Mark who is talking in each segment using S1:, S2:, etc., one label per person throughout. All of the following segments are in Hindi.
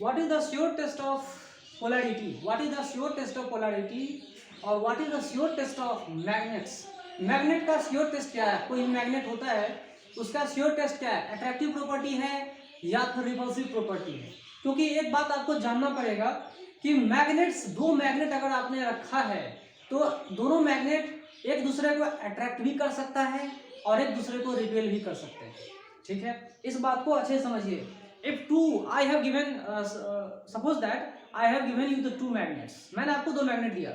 S1: What is the sure test of polarity, what is the sure test of polarity और what is the sure test of magnets. Magnet का श्योर टेस्ट क्या है, कोई मैग्नेट होता है उसका श्योर टेस्ट क्या है, अट्रैक्टिव प्रॉपर्टी है या फिर रिपल्सिव प्रॉपर्टी है। क्योंकि एक बात आपको जानना पड़ेगा कि मैग्नेट्स, दो मैग्नेट अगर आपने रखा है तो दोनों मैग्नेट एक दूसरे को अट्रैक्ट भी कर सकता है और एक दूसरे को रिपेल भी कर सकते हैं। ठीक है, इस बात को अच्छे से समझिए। If two I have given, suppose that I have given you the two magnets, मैंने आपको दो मैग्नेट दिया,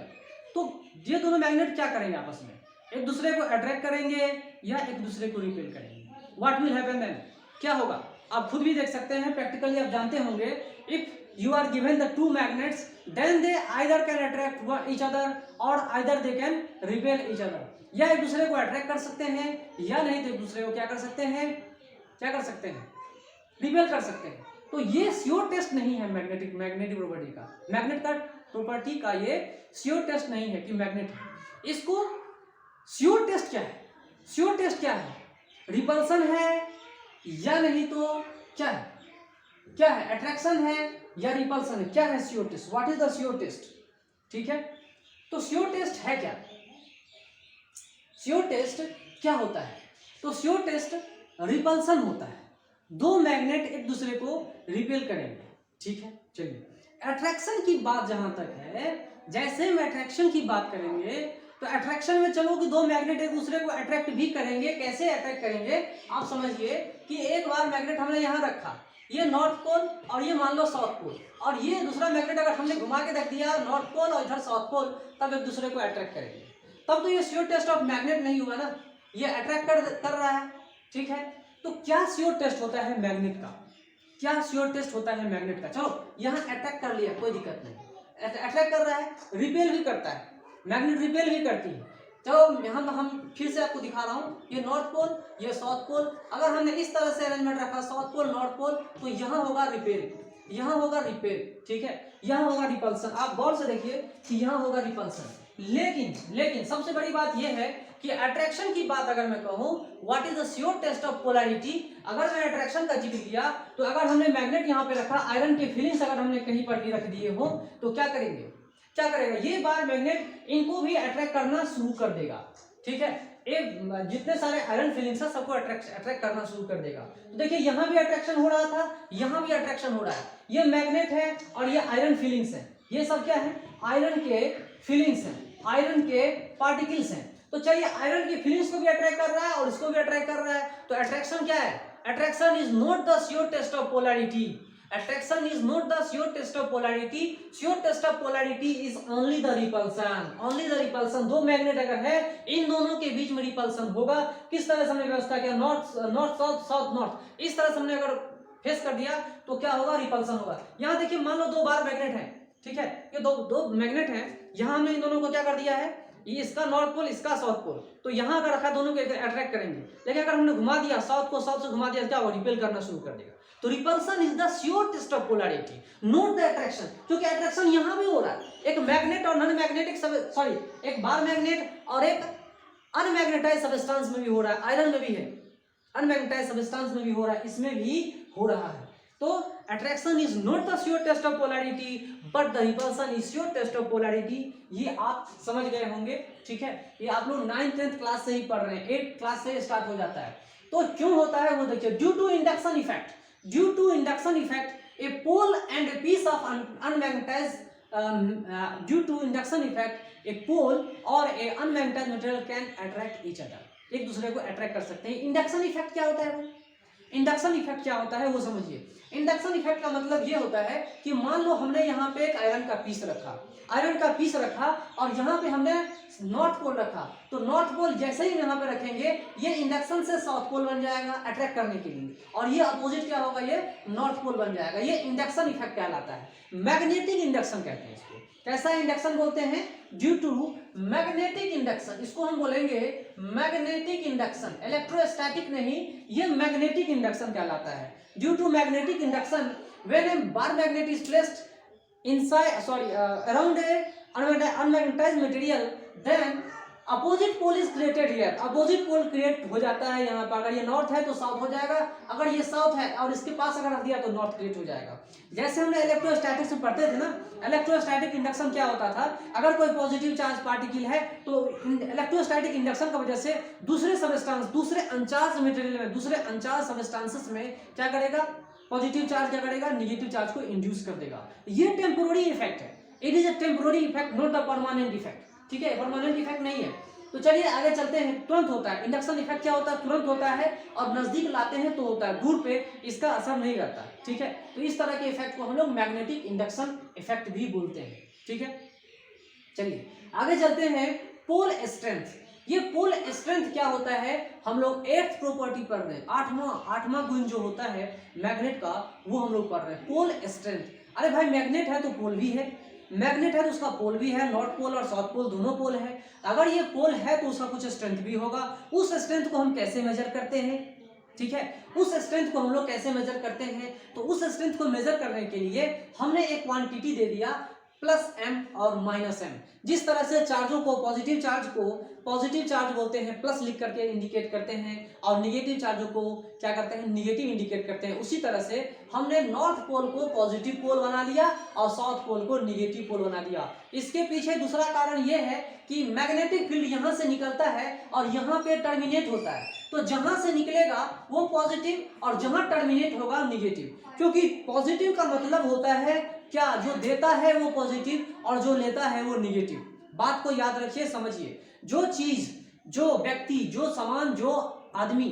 S1: तो ये दोनों मैग्नेट क्या करेंगे आपस में, एक दूसरे को अट्रैक्ट करेंगे या एक दूसरे को रिपेल करेंगे। व्हाट विल हैपन देन, क्या होगा आप खुद भी देख सकते हैं, प्रैक्टिकली आप जानते होंगे। If you are given the two magnets then they either can attract each other or either they can repel each other, या एक दूसरे को अट्रैक्ट कर सकते हैं या नहीं तो एक दूसरे को क्या कर सकते हैं, क्या कर सकते हैं, रिपेल कर सकते हैं। तो ये श्योर टेस्ट नहीं है मैग्नेटिक प्रॉपर्टी का, मैग्नेट का प्रॉपर्टी का ये श्योर टेस्ट नहीं है कि मैग्नेट है। इसको श्योर टेस्ट क्या है, श्योर टेस्ट क्या है, रिपल्सन है या नहीं तो क्या है, क्या है, अट्रैक्शन है या रिपल्सन है, क्या है sure test, what is the sure test. ठीक है, तो श्योर टेस्ट है क्या, श्योर टेस्ट क्या होता है, तो श्योर टेस्ट रिपल्सन होता है, दो मैग्नेट एक दूसरे को रिपेल करेंगे। ठीक है, चलिए अट्रैक्शन की बात जहां तक है, जैसे हम अट्रैक्शन की बात करेंगे तो अट्रैक्शन में चलो कि दो मैग्नेट एक दूसरे को अट्रैक्ट भी करेंगे, कैसे अट्रैक्ट करेंगे आप समझिए कि एक बार मैग्नेट हमने यहाँ रखा, ये नॉर्थ पोल और ये मान लो साउथ पोल, और ये दूसरा मैग्नेट अगर हमने घुमा के रख दिया नॉर्थ पोल और इधर साउथ पोल, तब एक दूसरे को अट्रैक्ट करेंगे। तब तो ये श्योर टेस्ट ऑफ मैग्नेट नहीं हुआ ना, ये अट्रैक्ट कर रहा है। ठीक है, तो क्या श्योर टेस्ट होता है मैग्नेट का, क्या श्योर टेस्ट होता है मैग्नेट का, चलो यहाँ अट्रैक्ट कर लिया कोई दिक्कत नहीं, अट्रैक्ट कर रहा है, रिपेल भी करता है, मैग्नेट रिपेल भी करती है। चलो यहाँ हम फिर से आपको दिखा रहा हूँ, ये नॉर्थ पोल ये साउथ पोल, अगर हमने इस तरह से अरेंजमेंट रखा साउथ पोल नॉर्थ पोल, तो यहाँ होगा रिपेल, यहाँ होगा रिपेल। ठीक है, यहाँ होगा रिपल्सन, आप गौर से देखिए कि यहाँ होगा रिपल्सन। लेकिन सबसे बड़ी बात यह है कि अट्रैक्शन की बात अगर मैं कहूँ, what is the sure test of polarity, अगर मैं अट्रैक्शन का जिक्र किया तो अगर हमने मैग्नेट यहाँ पे रखा, आयरन के फिलिंग्स अगर हमने कहीं पर भी रख दिए हो तो क्या करेंगे, क्या करेगा, ये बार मैग्नेट इनको भी अट्रैक्ट करना शुरू कर देगा। ठीक है, एक जितने सारे आयरन फिलिंग्स है सबको अट्रैक्ट करना शुरू कर देगा। तो देखिए यहाँ भी अट्रैक्शन हो रहा था, यहाँ भी अट्रैक्शन हो रहा है, ये मैग्नेट है और ये आयरन फिलिंग्स है, ये सब क्या है, आयरन के फिलिंग्स हैं, आयरन के पार्टिकल्स हैं। तो चलिए आयरन की फिलिंग्स को भी अट्रैक्ट कर रहा है और इसको भी अट्रैक्ट कर रहा है, तो अट्रैक्शन क्या है, attraction is not the sure test of polarity, attraction is not the sure test of polarity, sure test of polarity is only the repulsion, only the repulsion। दो मैग्नेट अगर है इन दोनों के बीच में रिपल्सन होगा। किस तरह से हमने व्यवस्था किया, नॉर्थ साउथ साउथ नॉर्थ, इस तरह से हमने अगर फेस कर दिया तो क्या होगा, रिपल्सन होगा। यहाँ देखिए मान लो दो बार मैग्नेट है, ठीक है, ये दो मैग्नेट है, यहाँ हमने इन दोनों को क्या कर दिया है, ये इसका नॉर्थ पोल इसका साउथ पोल, तो यहाँ अगर रखा दोनों को अट्रैक्ट करेंगे। लेकिन अगर हमने घुमा दिया साउथ को साउथ से घुमा दिया क्या होगा, रिपेल करना शुरू कर देगा। तो repulsion is the sure test of polarity, not the attraction, क्योंकि अट्रैक्शन यहाँ भी हो रहा है, एक मैग्नेट और नॉन मैग्नेटिक सॉरी एक बार मैग्नेट और एक अनमैग्नेटाइज्ड सब्सटेंस में भी हो रहा है, आयरन में भी है, अनमैग्नेटाइज्ड सब्सटेंस में भी हो रहा है, इसमें भी हो रहा है। तो attraction is not the sure test of polarity but the repulsion is sure test of polarity, ये आप समझ गए होंगे। ठीक है, ये आप लोग 9th 10th क्लास से ही पढ़ रहे हैं, 8th क्लास से स्टार्ट हो जाता है। तो क्यों होता है वो देखिए, due to induction effect, due to induction effect a pole and a piece of unmagnetized due to induction effect a pole or a unmagnetized material can attract each other, एक दूसरे को अट्रैक्ट कर सकते हैं। इंडक्शन इफेक्ट क्या होता है, इंडक्शन इफेक्ट क्या होता है वो समझिए। इंडक्शन इफेक्ट का मतलब ये होता है कि मान लो हमने यहाँ पे एक आयरन का पीस रखा, आयरन का पीस रखा और यहाँ पे हमने नॉर्थ पोल रखा, तो नॉर्थ पोल जैसे ही यहाँ पे रखेंगे ये इंडक्शन से साउथ पोल बन जाएगा अट्रैक्ट करने के लिए, और ये अपोजिट क्या होगा, ये नॉर्थ पोल बन जाएगा। ये इंडक्शन इफेक्ट कहलाता है, मैग्नेटिक इंडक्शन कहते हैं इसको। कैसा इंडक्शन बोलते हैं, ड्यू टू मैग्नेटिक इंडक्शन, इसको हम बोलेंगे मैग्नेटिक इंडक्शन, इलेक्ट्रोस्टैटिक नहीं, ये मैग्नेटिक इंडक्शन कहलाता है। Due to magnetic induction when a bar magnet is placed inside around a unmagnetized material, then opposite pole is created here, opposite pole create हो जाता है यहाँ पर। अगर ये नॉर्थ है तो साउथ हो जाएगा, अगर ये साउथ है और इसके पास अगर रख दिया तो नॉर्थ क्रिएट हो जाएगा। जैसे हमने इलेक्ट्रोस्टैटिक्स में पढ़ते थे ना, इलेक्ट्रोस्टैटिक इंडक्शन क्या होता था, अगर कोई पॉजिटिव चार्ज पार्टिकल है तो इलेक्ट्रोस्टैटिक इंडक्शन की वजह से दूसरे सबस्टेंस, दूसरे अनचार्ज मटेरियल में, दूसरे अनचार्ज सबस्टेंसेस में क्या करेगा, पॉजिटिव चार्ज क्या करेगा, निगेटिव चार्ज को इंड्यूस कर देगा। ये टेम्पोररी इफेक्ट है, it is a temporary effect, not the permanent effect. ठीक है, परमानेंट इफेक्ट नहीं है। तो चलिए आगे चलते हैं। तुरंत होता है इंडक्शन इफेक्ट, क्या होता है, तुरंत होता है, और नजदीक लाते हैं तो होता है, दूर पे इसका असर नहीं रहता। ठीक है, तो इस तरह के इफेक्ट को हम लोग मैग्नेटिक इंडक्शन इफेक्ट भी बोलते हैं। ठीक है, चलिए आगे चलते हैं। पोल स्ट्रेंथ, ये पोल स्ट्रेंथ क्या होता है, हम लोग 8th प्रॉपर्टी पढ़ रहे हैं, आठवां गुण जो होता है मैग्नेट का, वो हम लोग पढ़ रहे हैं, पोल स्ट्रेंथ। अरे भाई मैग्नेट है तो पोल भी है, मैग्नेट है तो उसका पोल भी है, नॉर्थ पोल और साउथ पोल दोनों पोल है। अगर ये पोल है तो उसका कुछ स्ट्रेंथ भी होगा। उस स्ट्रेंथ को हम कैसे मेजर करते हैं, ठीक है, उस स्ट्रेंथ को हम लोग कैसे मेजर करते हैं, तो उस स्ट्रेंथ को मेजर करने के लिए हमने एक क्वांटिटी दे दिया प्लस एम और माइनस एम। जिस तरह से चार्जों को, पॉजिटिव चार्ज को पॉजिटिव चार्ज बोलते हैं, प्लस लिख करके इंडिकेट करते हैं, और निगेटिव चार्जों को क्या करते हैं, निगेटिव इंडिकेट करते हैं। उसी तरह से हमने नॉर्थ पोल को पॉजिटिव पोल बना लिया और साउथ पोल को निगेटिव पोल बना दिया। इसके पीछे दूसरा कारण यह है कि मैग्नेटिक फील्ड यहां से निकलता है और यहां पे टर्मिनेट होता है, तो जहां से निकलेगा वो पॉजिटिव और जहां टर्मिनेट होगा निगेटिव। क्योंकि पॉजिटिव का मतलब होता है क्या, जो देता है वो पॉजिटिव और जो लेता है वो निगेटिव। बात को याद रखिए, समझिए। जो चीज, जो व्यक्ति, जो सामान, जो आदमी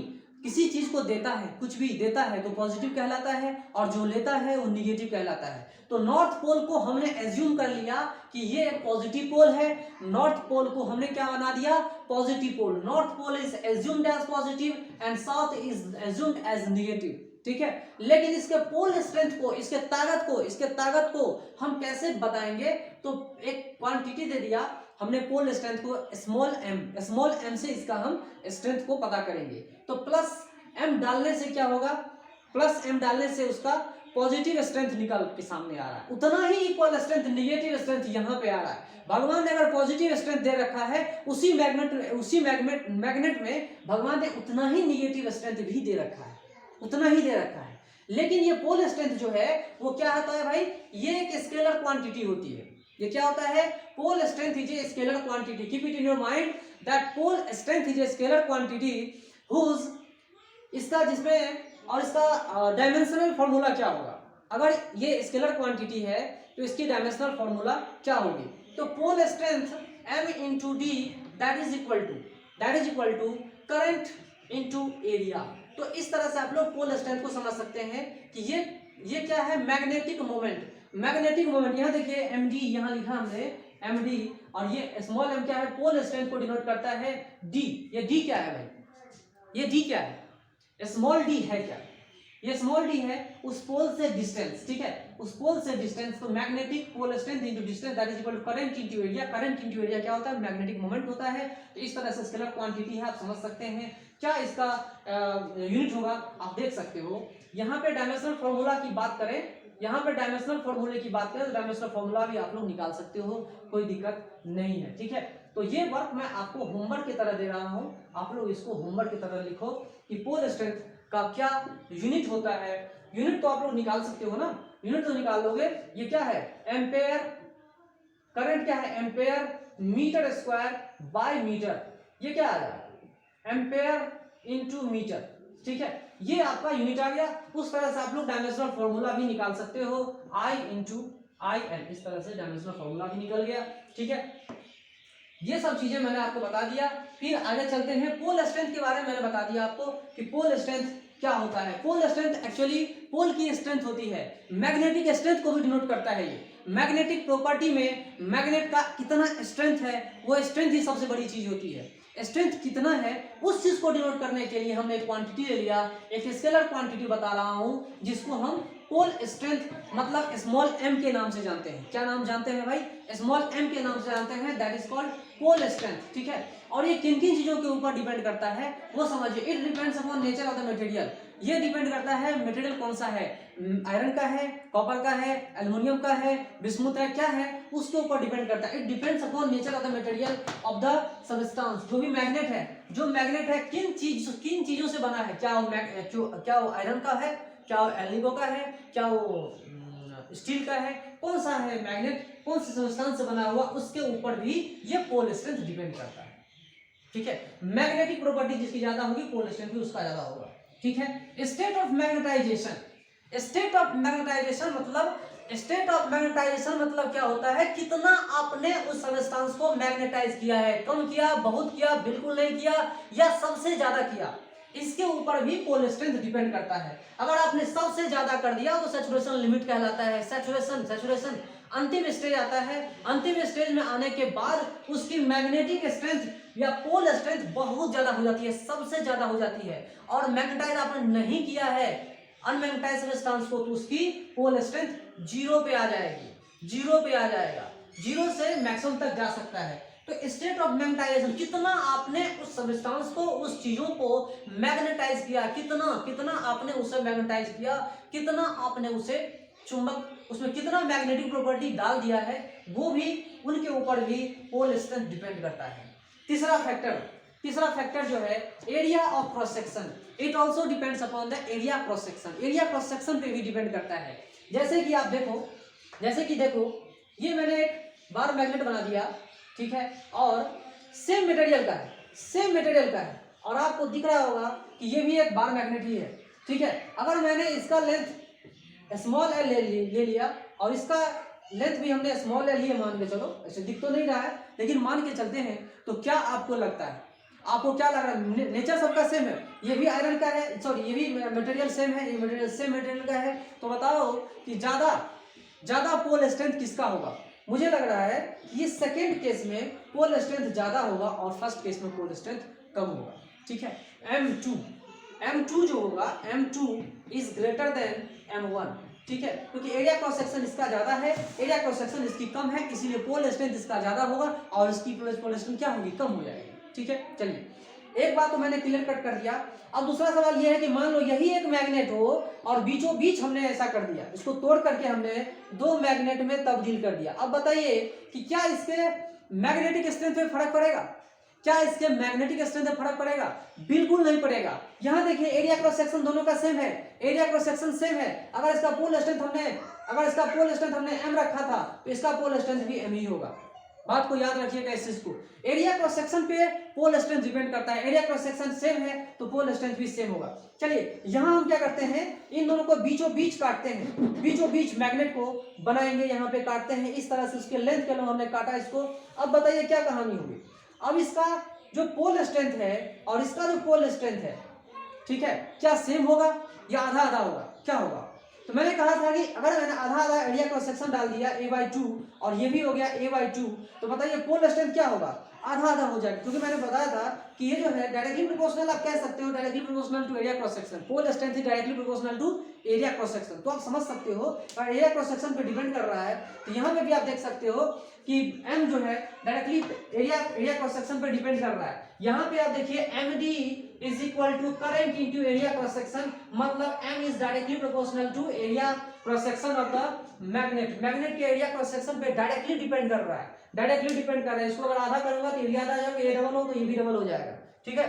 S1: किसी चीज को देता है, कुछ भी देता है तो पॉजिटिव कहलाता है, और जो लेता है वो निगेटिव कहलाता है। तो नॉर्थ पोल को हमने एज्यूम कर लिया कि ये एक पॉजिटिव पोल है, नॉर्थ पोल को हमने क्या बना दिया, positive pole. North pole is assumed as positive and south is assumed as negative. ठीक है, लेकिन इसके पोल स्ट्रेंथ को, इसके ताकत को हम कैसे बताएंगे, तो एक क्वांटिटी दे दिया हमने पोल स्ट्रेंथ को स्मॉल एम से इसका हम स्ट्रेंथ को पता करेंगे। तो प्लस एम डालने से क्या होगा, प्लस एम डालने से उसका पॉजिटिव स्ट्रेंथ निकल के सामने आ रहा है, उतना ही इक्वल स्ट्रेंथ निगेटिव स्ट्रेंथ यहाँ पे आ रहा है। भगवान ने अगर पॉजिटिव स्ट्रेंथ दे रखा है, उसी मैग्नेट में भगवान ने उतना ही निगेटिव स्ट्रेंथ भी दे रखा है, उतना ही दे रखा है। लेकिन ये पोल स्ट्रेंथ जो है वो क्या होता है भाई, ये एक स्केलर क्वांटिटी होती है। ये क्या होता है, pole strength is a scalar quantity. Keep it in your mind that pole strength is a scalar quantity whose, इसका जिसमें, और इसका डायमेंशनल फॉर्मूला क्या होगा। अगर ये स्केलर क्वांटिटी है तो इसकी डायमेंशनल फॉर्मूला क्या होगी, तो pole strength m into d that is equal to current into area. तो इस तरह से आप लोग पोल स्ट्रेंथ को समझ सकते हैं कि ये क्या है, मैग्नेटिक मोमेंट। मैग्नेटिक मोमेंट यहाँ देखिए एम डी, यहाँ लिखा हमने एम डी, और ये स्मॉल एम क्या है, पोल स्ट्रेंथ को डिनोट करता है डी। ये डी क्या है भाई, ये डी क्या है, स्मॉल डी है क्या, ये स्मॉल डी है उस पोल से डिस्टेंस। ठीक है, उस पोल से डिस्टेंस, तो magnetic pole strength into distance that is equal to current into area. Current into area क्या होता है, मैग्नेटिक मोमेंट होता है। तो इस तरह से स्केलर क्वांटिटी है, आप समझ सकते हैं। क्या इसका यूनिट होगा, आप देख सकते हो। यहाँ पे डायमेंशनल फॉर्मूला की बात करें, यहाँ पे डायमेंशनल फॉर्मूले की बात करें तो डायमेंशनल फॉर्मूला भी आप लोग निकाल सकते हो, कोई दिक्कत नहीं है। ठीक है, तो ये वर्क मैं आपको होमवर्क की तरह दे रहा हूँ, आप लोग इसको होमवर्क की तरह लिखो कि पोल स्ट्रेंथ का क्या यूनिट होता है। यूनिट तो आप लोग निकाल सकते हो ना, यूनिट तो निकाल लोगे। ये क्या है, एम्पेयर, करंट क्या है, ampere metre square by metre. ये क्या आ रहा है, एम्पेयर इनटू मीटर। ठीक है, ये आपका यूनिट आ गया। उस तरह से आप लोग डायमेंशनल फॉर्मूला भी निकाल सकते हो, I इंटू आई एन, इस तरह से डायमेंशनल फॉर्मूला भी निकल गया। ठीक है, ये सब चीजें मैंने आपको बता दिया। फिर आगे चलते हैं, पोल स्ट्रेंथ के बारे में मैंने बता दिया आपको कि पोल स्ट्रेंथ क्या होता है। पोल स्ट्रेंथ एक्चुअली पोल की स्ट्रेंथ होती है, मैग्नेटिक स्ट्रेंथ को भी डिनोट करता है। ये मैग्नेटिक प्रॉपर्टी में मैग्नेट का कितना स्ट्रेंथ है, वो स्ट्रेंथ ही सबसे बड़ी चीज होती है। स्ट्रेंथ कितना है उस चीज को डिनोट करने के लिए हमने एक क्वांटिटी ले लिया, एक स्केलर क्वांटिटी बता रहा हूं, जिसको हम पोल स्ट्रेंथ मतलब स्मॉल एम के नाम से जानते हैं। क्या नाम जानते हैं भाई, स्मॉल एम के नाम से जानते हैं, that is called pole strength. ठीक है, और ये किन किन चीजों के ऊपर डिपेंड करता है वो समझिए। It depends upon nature of the material. ये डिपेंड करता है मटेरियल कौन सा है, आयरन का है, कॉपर का है, एल्युमिनियम का है, बिस्मुथ है, क्या है, उसके ऊपर डिपेंड करता है। It depends upon nature of the material of the substance. जो भी मैग्नेट है, जो मैग्नेट है किन चीजों से बना है, क्या वो आयरन का है, क्या वो एल्युमिनियम का है, क्या वो स्टील का है, कौन सा है मैग्नेट, कौन से सब्सटेंस से बना हुआ, उसके ऊपर भी ये पोल स्ट्रेंथ डिपेंड करता है। ठीक है, मैग्नेटिक प्रॉपर्टी जिसकी ज्यादा होगी पोल स्ट्रेंथ भी उसका ज्यादा होगा। ठीक है, state of magnetization. State of magnetization मतलब क्या होता है, कितना आपने उस सब्सटेंस को मैग्नेटाइज किया है, कम किया, बहुत किया, बिल्कुल नहीं किया, या सबसे ज्यादा किया, इसके ऊपर भी पोल स्ट्रेंथ डिपेंड करता है। अगर आपने सबसे ज्यादा कर दिया तो सैचुरेशन लिमिट कहलाता है। सैचुरेशन अंतिम स्टेज आता है। अंतिम स्टेज में आने के बाद उसकी मैग्नेटिक स्ट्रेंथ या पोल स्ट्रेंथ बहुत ज्यादा हो जाती है, सबसे ज्यादा हो जाती है। और मैग्नेटाइज आपने नहीं किया है अनमैग्नेटाइज सब्सटेंस को, तो उसकी पोल स्ट्रेंथ 0 पे आ जाएगी, 0 पे आ जाएगा, 0 से मैक्सिमम तक जा सकता है। तो स्टेट ऑफ मैग्नेटाइजेशन, कितना आपने उस सब्सटेंस को, उस चीजों को मैग्नेटाइज किया, कितना आपने उसे मैग्नेटाइज किया, कितना आपने उसे चुंबक, उसमें कितना मैग्नेटिक प्रॉपर्टी डाल दिया है, वो भी उनके ऊपर भी पोल स्ट्रेंथ डिपेंड करता है। तीसरा फैक्टर जो है area of cross section, it also depends upon the area cross section. Area cross section पे भी डिपेंड करता है। जैसे कि आप देखो, ये मैंने एक बार मैग्नेट बना दिया, ठीक है, और सेम मटेरियल का है, और आपको दिख रहा होगा कि ये भी एक बार मैग्नेट ही है। ठीक है, अगर मैंने इसका लेंथ स्मॉल एल ले लिया और इसका लेंथ भी हमने स्मॉल एल ही मान के चलो, ऐसे दिख तो नहीं रहा है लेकिन मान के चलते हैं, तो क्या आपको लगता है, आपको क्या लग रहा है, नेचर सबका सेम है, ये भी आयरन का है, सॉरी ये भी मटेरियल सेम है, ये मटेरियल सेम मटेरियल का है, तो बताओ कि ज्यादा पोल स्ट्रेंथ किसका होगा। मुझे लग रहा है कि सेकेंड केस में पोल स्ट्रेंथ ज्यादा होगा और फर्स्ट केस में पोल स्ट्रेंथ कम होगा। ठीक है, M2 जो होगा, M2 is greater than M1। ठीक है, क्योंकि एरिया क्रॉस सेक्शन इसका ज्यादा है, एरिया क्रॉस सेक्शन इसकी कम है, इसीलिए पोल स्ट्रेंथ इसका ज्यादा होगा और इसकी पोल स्ट्रेंथ क्या होगी, कम हो जाएगी। ठीक है, चलिए एक बात तो मैंने क्लियर कट कर दिया। अब दूसरा सवाल यह है कि मान लो यही एक मैग्नेट हो और बीचों बीच हमने ऐसा कर दिया, इसको तोड़ करके हमने दो मैग्नेट में तब्दील कर दिया। अब बताइए कि क्या इसके मैग्नेटिक स्ट्रेंथ में फर्क पड़ेगा, बिल्कुल नहीं पड़ेगा। यहाँ देखिए एरिया क्रॉस सेक्शन दोनों का सेम है, अगर इसका पोल स्ट्रेंथ हमने m रखा था तो इसका पोल स्ट्रेंथ भी m ही होगा। बात को याद रखिएगा इस चीज को। एरिया क्रॉस सेक्शन पे पोल स्ट्रेंथ डिपेंड करता है, एरिया क्रॉस सेक्शन सेम है तो पोल स्ट्रेंथ भी सेम होगा। चलिए यहाँ हम क्या करते हैं, इन दोनों को बीचों बीच काटते हैं, बीचों बीच मैग्नेट को बनाएंगे, यहाँ पे काटते हैं इस तरह से, उसके लेंथ के लिए हमने काटा इसको। अब बताइए क्या कहानी होगी। अब इसका जो पोल स्ट्रेंथ है और इसका जो पोल स्ट्रेंथ है, ठीक है, क्या सेम होगा या आधा आधा होगा, क्या होगा। तो मैंने कहा था कि अगर मैंने आधा आधा एरिया क्रॉस सेक्शन डाल दिया a/2 और ये भी हो गया a/2, तो बताइए पोल स्ट्रेंथ क्या होगा, आधा आधा हो जाएगा। क्योंकि मैंने बताया था कि ये जो है डायरेक्टली प्रोपोर्शनल, आप कह सकते हो directly proportional to area cross section, pole strength is directly proportional to area cross section. तो आप समझ सकते हो अगर एरिया क्रॉस सेक्शन पे डिपेंड कर रहा है तो यहाँ पे भी आप देख सकते हो कि m जो है डायरेक्टली एरिया क्रॉस सेक्शन पे डिपेंड कर रहा है। यहाँ पे आप देखिए md is equal to current into area cross section, मतलब m is directly proportional to area cross section of the magnet. Magnet के एरिया क्रॉस सेक्शन पे डायरेक्टली डिपेंड कर रहा है, इसको अगर आधा करूंगा तो एरिया आधा हो जाएगा, ये डबल हो तो ये भी डबल हो जाएगा। ठीक है,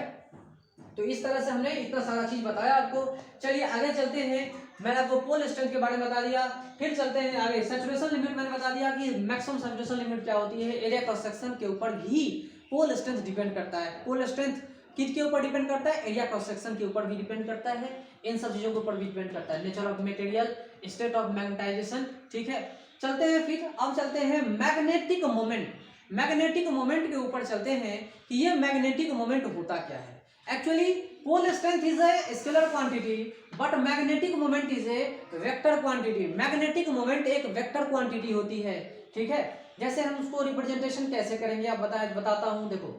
S1: तो इस तरह से हमने इतना सारा चीज बताया आपको। चलिए आगे चलते हैं, मैंने आपको पोल स्ट्रेंथ के बारे में बता दिया, फिर चलते हैं आगे। सैचुरेशन लिमिट मैंने बता दिया कि मैक्सिमम सैचुरेशन लिमिट क्या होती है, एरिया क्रॉस सेक्शन के ऊपर भी पोल स्ट्रेंथ डिपेंड करता है। पोल स्ट्रेंथ किसके ऊपर डिपेंड करता है, एरिया क्रॉस सेक्शन के ऊपर भी डिपेंड करता है, इन सब चीजों के ऊपर भी डिपेंड करता है। Nature of material, state of magnetization. ठीक है, चलते हैं फिर, अब चलते हैं मैग्नेटिक मोमेंट। मैग्नेटिक मोमेंट के ऊपर चलते हैं कि ये मैग्नेटिक मोमेंट होता क्या है। Actually pole strength is a scalar quantity but magnetic moment is a vector quantity. Magnetic moment एक वेक्टर क्वांटिटी होती है। ठीक है, जैसे हम उसको रिप्रेजेंटेशन कैसे करेंगे आप बताता हूं। देखो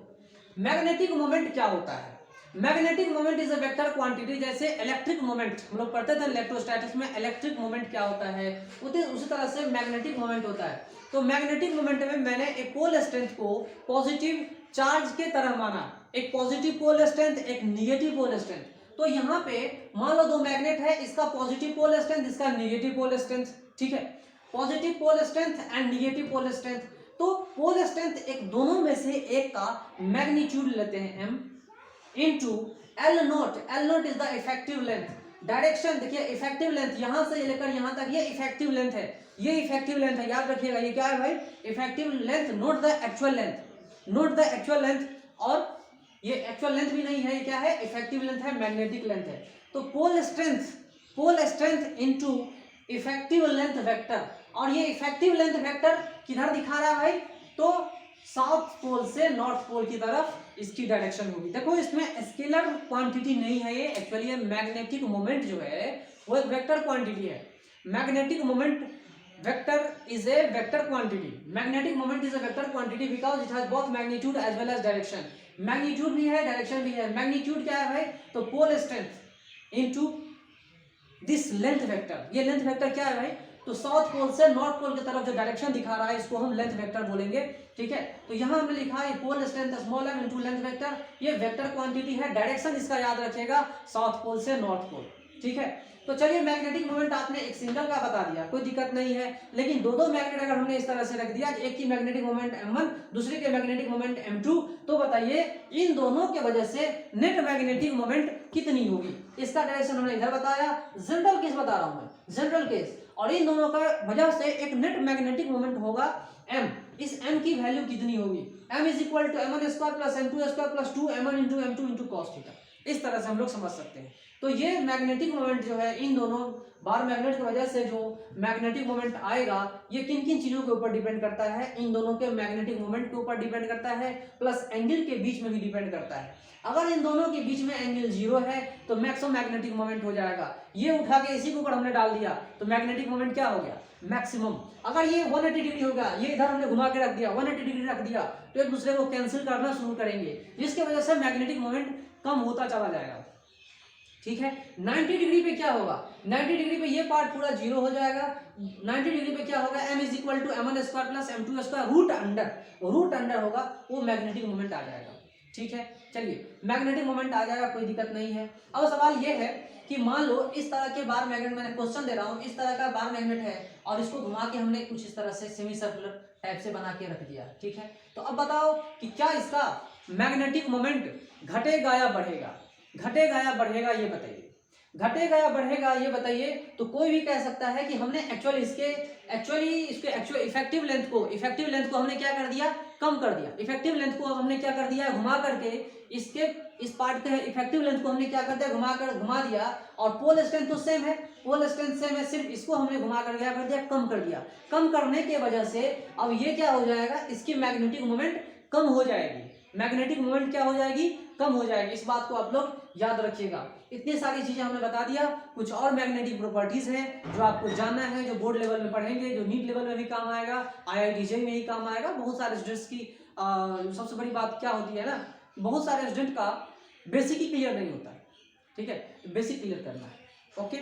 S1: मैग्नेटिक मोमेंट क्या होता है, magnetic moment is a vector quantity. जैसे इलेक्ट्रिक मोमेंट हम लोग पढ़ते थे इलेक्ट्रोस्टैटिक्स में, इलेक्ट्रिक मोमेंट क्या होता है उसी तरह से मैग्नेटिक मोमेंट होता है। तो मैग्नेटिक मोमेंट में मैंने एक पोल स्ट्रेंथ को पॉजिटिव चार्ज के तरह माना, एक पॉजिटिव पोल स्ट्रेंथ, एक निगेटिव पोल स्ट्रेंथ। तो यहाँ पे मान लो दो मैग्नेट है, इसका पॉजिटिव पोल स्ट्रेंथ, इसका निगेटिव पोल स्ट्रेंथ, ठीक है, positive pole strength and negative pole strength. तो पोल स्ट्रेंथ एक दोनों में से एक का मैग्नीट्यूड लेते हैं m into L note. L note is the effective length. Direction देखिए, इफेक्टिव लेंथ यहां से लेकर यहां तक ये इफेक्टिव लेंथ है, ये इफेक्टिव लेंथ है, याद रखिएगा। ये क्या है भाई? Effective length, note the actual length, note the actual length. और ये एक्चुअल लेंथ भी नहीं है, ये क्या है? इफेक्टिव लेंथ है, मैग्नेटिक लेंथ है। तो pole strength into effective length vector, और ये इफेक्टिव लेंथ वेक्टर किधर दिखा रहा है भाई? तो साउथ पोल से नॉर्थ पोल की तरफ इसकी डायरेक्शन होगी। देखो इसमें स्केलर क्वांटिटी नहीं है, ये एक्चुअली मैग्नेटिक मोमेंट जो है वो एक वेक्टर क्वांटिटी है। Magnetic moment vector is a vector quantity. Magnetic moment is a vector quantity because it has both magnitude as well as direction. Magnitude भी है, डायरेक्शन भी है। मैग्नीट्यूड क्या है भाई? तो pole strength into this length vector. ये लेंथ वेक्टर क्या है भाई? तो साउथ पोल से नॉर्थ पोल की तरफ जो डायरेक्शन दिखा रहा है इसको हम लेंथ वेक्टर बोलेंगे, ठीक है। तो यहाँ हमने लिखा है pole strength small m into length vector. ये वेक्टर क्वांटिटी है, डायरेक्शन इसका याद रखिएगा, साउथ पोल से नॉर्थ पोल, ठीक है। तो चलिए मैग्नेटिक मोमेंट आपने एक सिंगल का बता दिया, कोई दिक्कत नहीं है। लेकिन दो मैग्नेट अगर हमने इस तरह से रख दिया, एक की मैग्नेटिक मोमेंट m1, दूसरे के मैग्नेटिक मोमेंट m2, तो बताइए इन दोनों के वजह से नेट मैग्नेटिक मोमेंट कितनी होगी? इसका डायरेक्शन हमने इधर बताया, जनरल केस बता रहा हूं मैं, जनरल केस। और इन दोनों का वजह से एक नेट मैग्नेटिक मोमेंट होगा m। इस m की वैल्यू कितनी होगी? m is equal to m1 square plus m2 square plus 2 m1 into m2 into cos theta. इस तरह से हम लोग समझ सकते हैं। तो ये मैग्नेटिक मोमेंट जो है, इन दोनों बार मैग्नेट की वजह से जो मैग्नेटिक मोमेंट आएगा, ये किन किन चीजों के ऊपर डिपेंड करता है? इन दोनों के मैग्नेटिक मोमेंट के ऊपर डिपेंड करता है, प्लस एंगल के बीच में भी डिपेंड करता है। अगर इन दोनों के बीच में एंगल 0 है तो मैक्सिमम मैग्नेटिक मोमेंट हो जाएगा। ये उठा के इसी के ऊपर हमने डाल दिया तो मैग्नेटिक मोमेंट क्या हो गया? मैक्सिमम। अगर ये 180 डिग्री होगा, ये इधर हमने घुमा के रख दिया, 180 डिग्री रख दिया, तो एक दूसरे को कैंसिल करना शुरू करेंगे, जिसकी वजह से मैग्नेटिक मोमेंट कम होता चला जाएगा, ठीक है। 90 डिग्री पे क्या होगा? 90 डिग्री पे ये पार्ट पूरा 0 हो जाएगा। 90 डिग्री पे क्या होगा? m is equal to m1 square plus m2 square root under होगा, वो मैग्नेटिक मोमेंट आ जाएगा, ठीक है। चलिए मैग्नेटिक मोमेंट आ जाएगा, कोई दिक्कत नहीं है। अब सवाल ये है कि मान लो इस तरह के बार मैग्नेट, मैंने क्वेश्चन दे रहा हूँ, इस तरह का बार मैग्नेट है और इसको घुमा के हमने कुछ इस तरह से सेमी सर्कुलर टाइप से बना के रख दिया, ठीक है। तो अब बताओ कि क्या इसका मैग्नेटिक मोमेंट घटेगा या बढ़ेगा? घटेगा या बढ़ेगा ये बताइए, घटेगा या बढ़ेगा ये बताइए। तो कोई भी कह सकता है कि हमने एक्चुअली इसके इफेक्टिव लेंथ को हमने क्या कर दिया? कम कर दिया। इफेक्टिव लेंथ को हमने क्या कर दिया? घुमा करके इसके इस पार्ट के इफेक्टिव लेंथ को हमने क्या कर दिया? घुमा दिया। और पोल स्ट्रेंथ तो सेम है, पोल स्ट्रेंथ सेम है, सिर्फ इसको हमने घुमा कर क्या कर दिया? कम कर दिया। कम करने के वजह से अब ये क्या हो जाएगा? इसकी मैग्नेटिक मोमेंट कम हो जाएगी। मैग्नेटिक मोमेंट क्या हो जाएगी? कम हो जाएगी। इस बात को आप लोग याद रखिएगा। इतनी सारी चीजें हमने बता दिया। कुछ और मैग्नेटिक प्रॉपर्टीज हैं जो आपको जानना है, जो बोर्ड लेवल में पढ़ेंगे, जो नीट लेवल में भी काम आएगा, IIT JEE में ही काम आएगा। बहुत सारे स्टूडेंट्स की सबसे बड़ी बात क्या होती है ना, बहुत सारे स्टूडेंट का बेसिक ही क्लियर नहीं होता है, ठीक है। बेसिक क्लियर करना है, ओके।